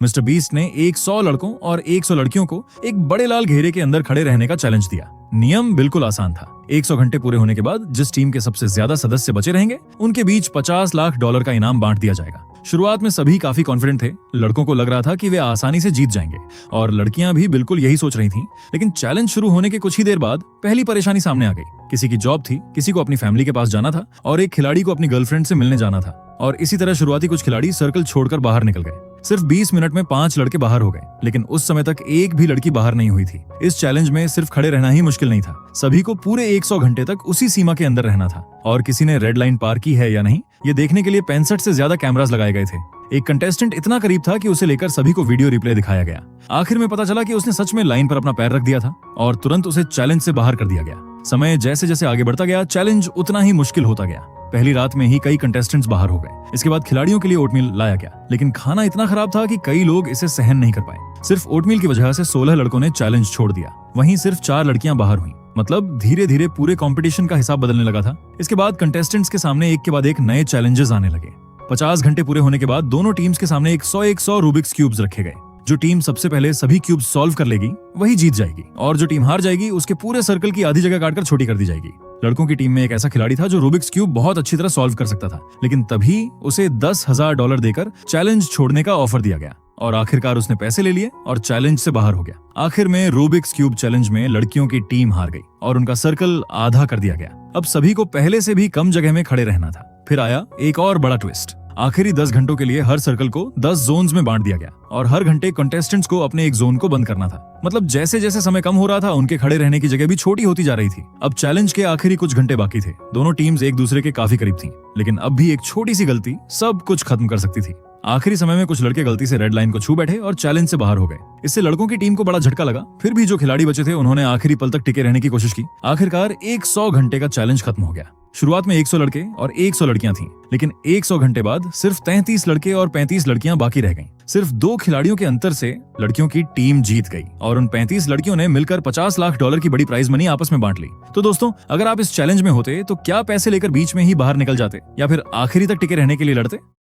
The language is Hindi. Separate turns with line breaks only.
मिस्टर बीस्ट ने 100 लड़कों और 100 लड़कियों को एक बड़े लाल घेरे के अंदर खड़े रहने का चैलेंज दिया। नियम बिल्कुल आसान था। 100 घंटे पूरे होने के बाद जिस टीम के सबसे ज्यादा सदस्य बचे रहेंगे उनके बीच $50 लाख का इनाम बांट दिया जाएगा। शुरुआत में सभी काफी कॉन्फिडेंट थे। लड़कों को लग रहा था कि वे आसानी से जीत जाएंगे और लड़कियां भी बिल्कुल यही सोच रही थीं। लेकिन चैलेंज शुरू होने के कुछ ही देर बाद पहली परेशानी सामने आ गई। किसी की जॉब थी, किसी को अपनी फैमिली के पास जाना था और एक खिलाड़ी को अपनी गर्लफ्रेंड से मिलने जाना था। और इसी तरह शुरुआती कुछ खिलाड़ी सर्कल छोड़कर बाहर निकल गए। सिर्फ 20 मिनट में 5 लड़के बाहर हो गए, लेकिन उस समय तक एक भी लड़की बाहर नहीं हुई थी। इस चैलेंज में सिर्फ खड़े रहना ही मुश्किल नहीं था, सभी को पूरे 100 घंटे तक उसी सीमा के अंदर रहना था। और किसी ने रेड लाइन पार की है या नहीं, ये देखने के लिए 65 से ज्यादा कैमरास लगाए गए थे। एक कंटेस्टेंट इतना करीब था कि उसे लेकर सभी को वीडियो रिप्ले दिखाया गया। आखिर में पता चला कि उसने सच में लाइन पर अपना पैर रख दिया था और तुरंत उसे चैलेंज से बाहर कर दिया गया। समय जैसे जैसे आगे बढ़ता गया, चैलेंज उतना ही मुश्किल होता गया। पहली रात में ही कई कंटेस्टेंट्स बाहर हो गए। इसके बाद खिलाड़ियों के लिए ओटमील लाया गया, लेकिन खाना इतना खराब था कि कई लोग इसे सहन नहीं कर पाए। सिर्फ ओटमील की वजह से 16 लड़कों ने चैलेंज छोड़ दिया। वहीं सिर्फ 4 लड़कियां बाहर हुईं। मतलब धीरे धीरे पूरे कंपटीशन का हिसाब बदलने लगा था। इसके बाद कंटेस्टेंट्स के सामने एक के बाद एक नए चैलेंजेस आने लगे। 50 घंटे पूरे होने के बाद दोनों टीम्स के सामने 100 रूबिक्स क्यूब्स रखे गए। जो टीम सबसे पहले सभी क्यूब्स सॉल्व कर लेगी वही जीत जाएगी, और जो टीम हार जाएगी उसके पूरे सर्कल की आधी जगह काटकर छोटी कर दी जाएगी। लड़कों की टीम में एक ऐसा खिलाड़ी था जो रूबिक्स क्यूब बहुत अच्छी तरह सॉल्व कर सकता था, लेकिन तभी उसे $10,000 देकर चैलेंज छोड़ने का ऑफर दिया गया और आखिरकार उसने पैसे ले लिए और चैलेंज से बाहर हो गया। आखिर में रूबिक्स क्यूब चैलेंज में लड़कियों की टीम हार गई और उनका सर्कल आधा कर दिया गया। अब सभी को पहले से भी कम जगह में खड़े रहना था। फिर आया एक और बड़ा ट्विस्ट। आखिरी 10 घंटों के लिए हर सर्कल को 10 जोन्स में बांट दिया गया और हर घंटे कंटेस्टेंट्स को अपने एक जोन को बंद करना था। मतलब जैसे जैसे समय कम हो रहा था, उनके खड़े रहने की जगह भी छोटी होती जा रही थी। अब चैलेंज के आखिरी कुछ घंटे बाकी थे। दोनों टीम्स एक दूसरे के काफी करीब थीं, लेकिन अब भी एक छोटी सी गलती सब कुछ खत्म कर सकती थी। आखिरी समय में कुछ लड़के गलती से रेड लाइन को छू बैठे और चैलेंज से बाहर हो गए। इससे लड़कों की टीम को बड़ा झटका लगा। फिर भी जो खिलाड़ी बचे थे उन्होंने आखिरी पल तक टिके रहने की कोशिश की। आखिरकार 100 घंटे का चैलेंज खत्म हो गया। शुरुआत में 100 लड़के और 100 लड़कियां थीं, लेकिन 100 घंटे बाद सिर्फ 33 लड़के और 35 लड़कियां बाकी रह गईं। सिर्फ 2 खिलाड़ियों के अंतर से लड़कियों की टीम जीत गई और उन 35 लड़कियों ने मिलकर $50 लाख की बड़ी प्राइज मनी आपस में बांट ली। तो दोस्तों, अगर आप इस चैलेंज में होते तो क्या पैसे लेकर बीच में ही बाहर निकल जाते या फिर आखिरी तक टिके रहने के लिए लड़ते?